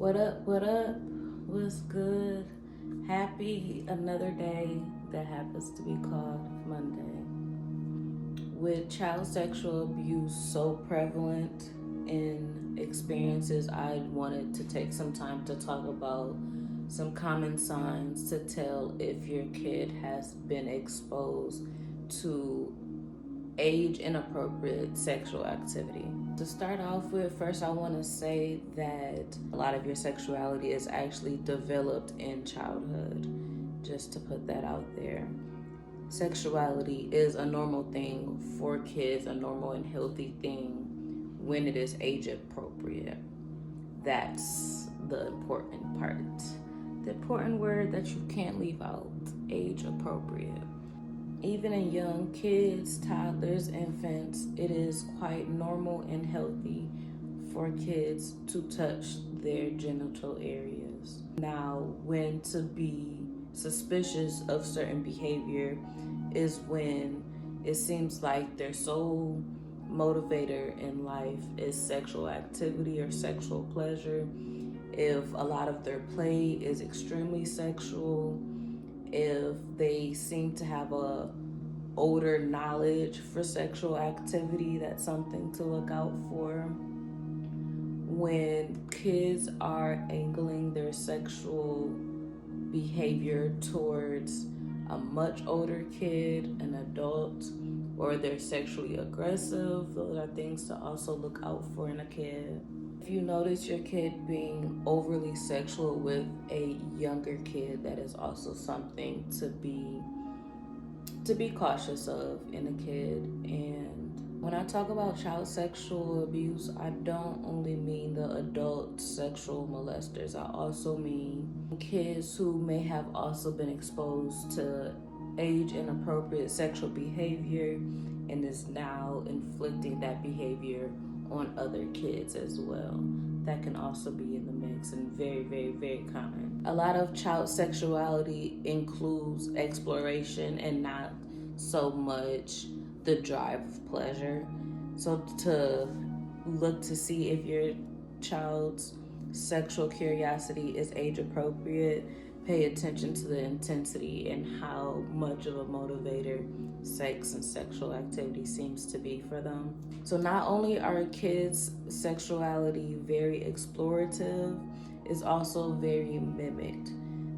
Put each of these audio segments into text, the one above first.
What up? What up? What's good? Happy another day that happens to be called Monday. With child sexual abuse so prevalent in experiences, I wanted to take some time to talk about some common signs to tell if your kid has been exposed to age inappropriate sexual activity. To start off with, first I want to say that a lot of your sexuality is actually developed in childhood, just to put that out there. Sexuality is a normal thing for kids, a normal and healthy thing when it is age appropriate. That's the important part. The important word that you can't leave out, age appropriate. Even in young kids, toddlers, infants, it is quite normal and healthy for kids to touch their genital areas. Now, when to be suspicious of certain behavior is when it seems like their sole motivator in life is sexual activity or sexual pleasure. If a lot of their play is extremely sexual, if they seem to have a older knowledge for sexual activity, that's something to look out for. When kids are angling their sexual behavior towards a much older kid, an adult, or they're sexually aggressive, those are things to also look out for in a kid. If you notice your kid being overly sexual with a younger kid, that is also something to be cautious of in a kid. And when I talk about child sexual abuse, I don't only mean the adult sexual molesters. I also mean kids who may have also been exposed to age inappropriate sexual behavior and is now inflicting that behavior on other kids as well. That can also be in the mix and very, very, very common. A lot of child sexuality includes exploration and not so much the drive of pleasure. So to look to see if your child's sexual curiosity is age appropriate, pay attention to the intensity and how much of a motivator sex and sexual activity seems to be for them. So not only are kids' sexuality very explorative, it's also very mimicked.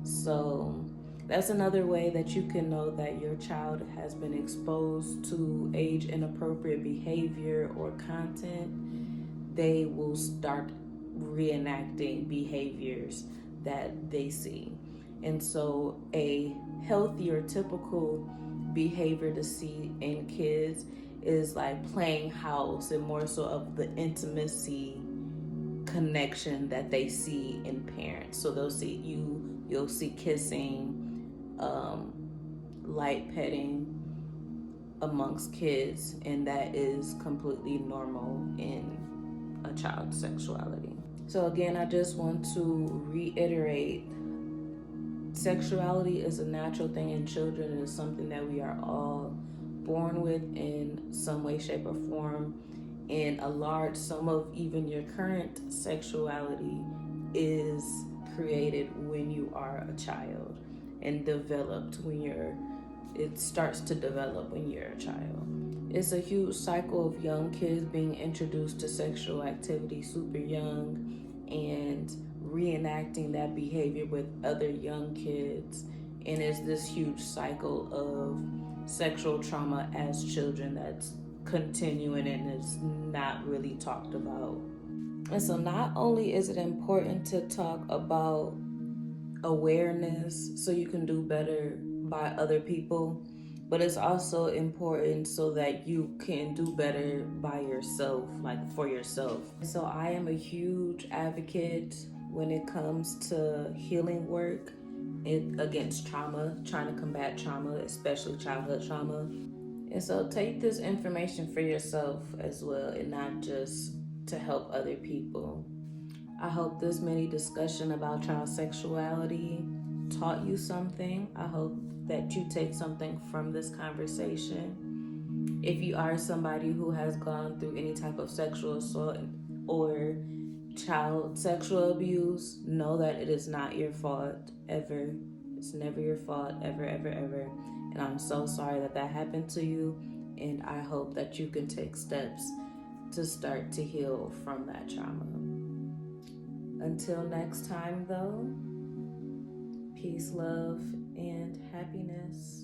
So that's another way that you can know that your child has been exposed to age inappropriate behavior or content. They will start reenacting behaviors that they see. And so a healthy or typical behavior to see in kids is like playing house and more so of the intimacy connection that they see in parents. So you'll see kissing, light petting amongst kids, and that is completely normal in a child's sexuality. So again, I just want to reiterate, sexuality is a natural thing in children and is something that we are all born with in some way, shape, or form. And a large sum of even your current sexuality is created when you are a child and developed it starts to develop when you're a child. It's a huge cycle of young kids being introduced to sexual activity super young and reenacting that behavior with other young kids. And it's this huge cycle of sexual trauma as children that's continuing and is not really talked about. And so not only is it important to talk about awareness so you can do better by other people, but it's also important so that you can do better by yourself, like for yourself. So I am a huge advocate when it comes to healing work against trauma, trying to combat trauma, especially childhood trauma. And so take this information for yourself as well and not just to help other people. I hope this mini discussion about child sexuality taught you something. I hope that you take something from this conversation. If you are somebody who has gone through any type of sexual assault or child sexual abuse, know that it is not your fault ever. It's never your fault, ever, ever, ever. And I'm so sorry that that happened to you. And I hope that you can take steps to start to heal from that trauma. Until next time, though, peace, love, and happiness.